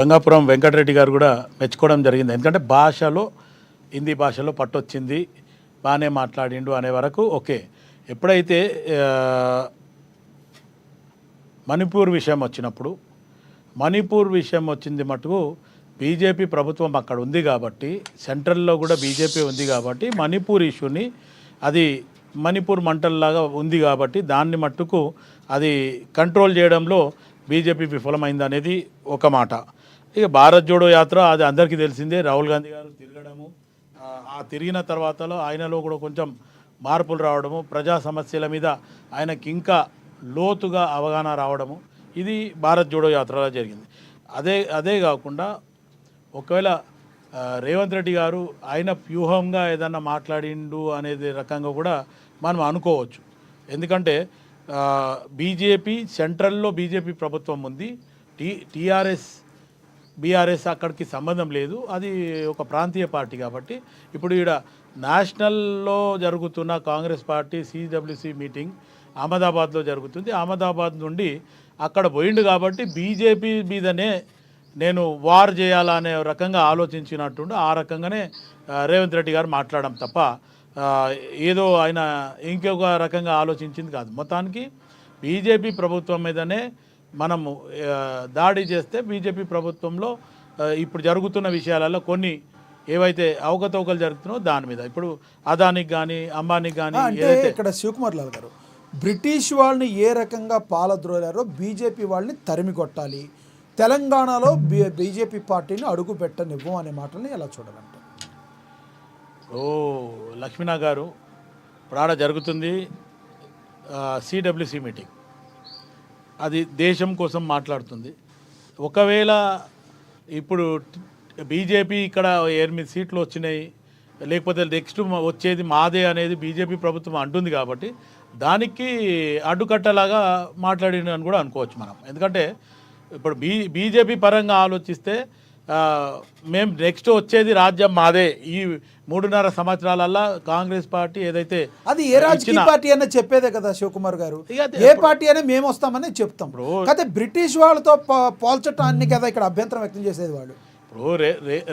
గంగాపురం వెంకటరెడ్డి గారు కూడా మెచ్చుకోవడం జరిగింది. ఎందుకంటే భాషలో హిందీ భాషలో పట్టొచ్చింది, బాగానే మాట్లాడిండు అనే వరకు ఓకే. ఎప్పుడైతే మణిపూర్ విషయం వచ్చినప్పుడు, మణిపూర్ విషయం వచ్చింది మటుకు బీజేపీ ప్రభుత్వం అక్కడ ఉంది కాబట్టి, సెంట్రల్లో కూడా బీజేపీ ఉంది కాబట్టి మణిపూర్ ఇష్యూని అది మణిపూర్ మంటల్లాగా ఉంది కాబట్టి దాన్ని మట్టుకు అది కంట్రోల్ చేయడంలో బీజేపీ విఫలమైంది అనేది ఒక మాట. ఇక భారత్ జోడో యాత్ర అది అందరికీ తెలిసిందే. రాహుల్ గాంధీ గారు తిరగడము, ఆ తిరిగిన తర్వాతలో ఆయనలో కూడా కొంచెం మార్పులు రావడము, ప్రజా సమస్యల మీద ఆయనకి ఇంకా లోతుగా అవగాహన రావడము, ఇది భారత్ జోడో యాత్రలో జరిగింది. అదే కాకుండా ఒకవేళ రేవంత్ రెడ్డి గారు ఆయన వ్యూహంగా ఏదన్నా మాట్లాడిండు అనేది రకంగా కూడా మనం అనుకోవచ్చు. ఎందుకంటే బీజేపీ సెంట్రల్లో బీజేపీ ప్రభుత్వం ఉంది, బీఆర్ఎస్ అక్కడికి సంబంధం లేదు, అది ఒక ప్రాంతీయ పార్టీ కాబట్టి. ఇప్పుడు ఈడ నేషనల్లో జరుగుతున్న కాంగ్రెస్ పార్టీ సిడబ్ల్యూసి మీటింగ్ అహ్మదాబాద్లో జరుగుతుంది. అహ్మదాబాద్ నుండి అక్కడ పోయిండు కాబట్టి బీజేపీ మీదనే నేను వార్ చేయాలనే రకంగా ఆలోచించినట్టుండి ఆ రకంగానే రేవంత్ రెడ్డి గారు మాట్లాడడం తప్ప ఏదో ఆయన ఇంకొక రకంగా ఆలోచించింది కాదు. మొత్తానికి బీజేపీ ప్రభుత్వం మీదనే మనము దాడి చేస్తే బీజేపీ ప్రభుత్వంలో ఇప్పుడు జరుగుతున్న విషయాలలో కొన్ని ఏవైతే అవకతవకలు జరుగుతున్నాయో దాని మీద ఇప్పుడు అదానికి కానీ అంబానీకి కానీ ఇక్కడ శివకుమార్ లాల్ గారు బ్రిటిష్ వాళ్ళని ఏ రకంగా పాలద్రోలారో బీజేపీ వాళ్ళని తరిమి కొట్టాలి, తెలంగాణలో బీజేపీ పార్టీని అడుగు పెట్టనివ్వం అనే మాటల్ని ఎలా చూడాలంటే లక్ష్మీనా గారు ప్రాణ జరుగుతుంది సిడబ్ల్యూసి మీటింగ్, అది దేశం కోసం మాట్లాడుతుంది. ఒకవేళ ఇప్పుడు బీజేపీ ఇక్కడ 8 సీట్లు వచ్చినాయి, లేకపోతే నెక్స్ట్ వచ్చేది మాదే అనేది బీజేపీ ప్రభుత్వం అంటుంది కాబట్టి దానికి అడ్డుకట్టలాగా మాట్లాడిన అని కూడా అనుకోవచ్చు మనం. ఎందుకంటే ఇప్పుడు బీజేపీ పరంగా ఆలోచిస్తే మేము నెక్స్ట్ వచ్చేది రాజ్యం మాదే, ఈ 3.5 సంవత్సరాలల్లో కాంగ్రెస్ పార్టీ ఏదైతే అది ఏ రాజకీయ పార్టీ అయినా చెప్పేదే కదా శివకుమార్ గారు, ఏ పార్టీ అయినా మేము వస్తామని చెప్తాం. అయితే బ్రిటిష్ వాళ్ళతో పోల్చటాన్ని కదా ఇక్కడ అభ్యంతరం వ్యక్తం చేసేది వాళ్ళు. ఇప్పుడు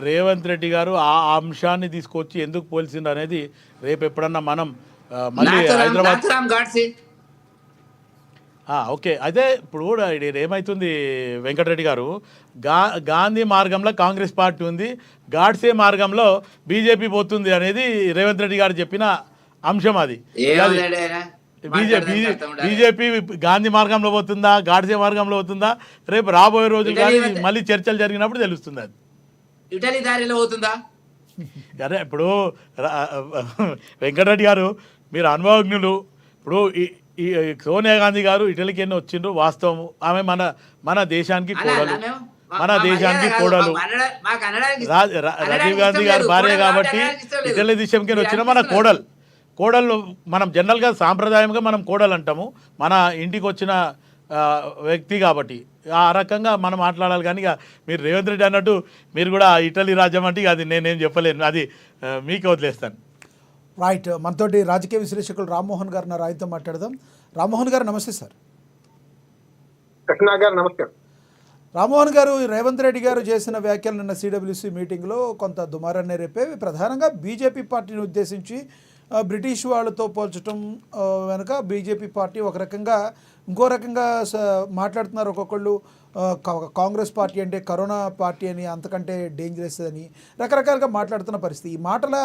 రేవంత్ రెడ్డి గారు ఆ అంశాన్ని తీసుకొచ్చి ఎందుకు పోల్చిండు అనేది రేపు ఎప్పుడన్నా మనం మళ్ళీ హైదరాబాద్ ఓకే. అదే ఇప్పుడు ఏమవుతుంది వెంకటరెడ్డి గారు, గాంధీ మార్గంలో కాంగ్రెస్ పార్టీ ఉంది, గాడ్సే మార్గంలో బీజేపీ పోతుంది అనేది రేవంత్ రెడ్డి గారు చెప్పిన అంశం. అది బీజేపీ గాంధీ మార్గంలో పోతుందా గాడ్సే మార్గంలో పోతుందా రేపు రాబోయే రోజులు కానీ మళ్ళీ చర్చలు జరిగినప్పుడు తెలుస్తుంది. అది ఇటలీ దారిలో పోతుందా? అదే ఇప్పుడు వెంకటరెడ్డి గారు మీరు అనుభవజ్ఞులు. ఇప్పుడు ఈ సోనియా గాంధీ గారు ఇటలీకి ఎన్నో వచ్చిండ్రు వాస్తవము. ఆమె మన దేశానికి కోడలు, రాజీవ్ గాంధీ గారు భార్య కాబట్టి ఇటలీ దేశంకి వచ్చిన మన కోడలు మనం జనరల్గా సాంప్రదాయంగా మనం కోడలు అంటాము, మన ఇంటికి వచ్చిన వ్యక్తి కాబట్టి ఆ రకంగా మనం మాట్లాడాలి. కానీ ఇక మీరు రేవంత్ రెడ్డి అన్నట్టు మీరు కూడా ఇటలీ రాజ్యం అంటే అది నేనేం చెప్పలేను, అది మీకే వదిలేస్తాను. రైట్, మనతోటి రాజకీయ విశ్లేషకులు రామ్మోహన్ గారు నా రాయితో మాట్లాడదాం. రామ్మోహన్ గారు నమస్తే సార్. నమస్కారం రామ్మోహన్ గారు, రేవంత్ రెడ్డి గారు చేసిన వ్యాఖ్యలు నిన్న సిడబ్ల్యూసి మీటింగ్లో కొంత దుమారాన్ని రేపేవి. ప్రధానంగా బీజేపీ పార్టీని ఉద్దేశించి బ్రిటిష్ వాళ్ళతో పోల్చడం వెనుక బీజేపీ పార్టీ ఒక రకంగా ఇంకో రకంగా మాట్లాడుతున్నారు. ఒక్కొక్కళ్ళు కాంగ్రెస్ పార్టీ అంటే కరోనా పార్టీ అని, అంతకంటే డేంజరస్ అని రకరకాలుగా మాట్లాడుతున్న పరిస్థితి. ఈ మాటల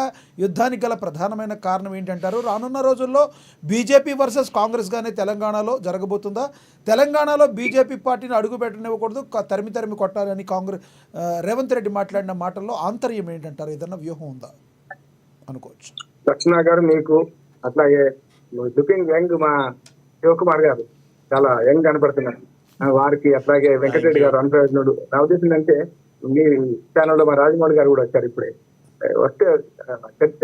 యుద్ధానికి గల ప్రధానమైన కారణం ఏంటంటారు? రానున్న రోజుల్లో బీజేపీ వర్సెస్ కాంగ్రెస్గానే తెలంగాణలో జరగబోతుందా? తెలంగాణలో బీజేపీ పార్టీని అడుగు పెట్టనివ్వకూడదు, తరిమి కొట్టాలని రేవంత్ రెడ్డి మాట్లాడిన మాటల్లో ఆంతర్యం ఏంటంటారు? ఏదన్నా వ్యూహం ఉందా అనుకోవచ్చు? లక్ష్మణ గారు మీకు అట్లాగే లుకింగ్ యంగ్ మా శివకుమార్ గారు చాలా యంగ్ కనపడుతున్నారు. వారికి అట్లాగే వెంకటరెడ్డి గారు అనుప్రయోజనుడు. నా ఉద్దేశం అంటే మీ ఛానల్లో మా రాజమౌళి గారు కూడా వచ్చారు ఇప్పుడే. వస్తే చర్చ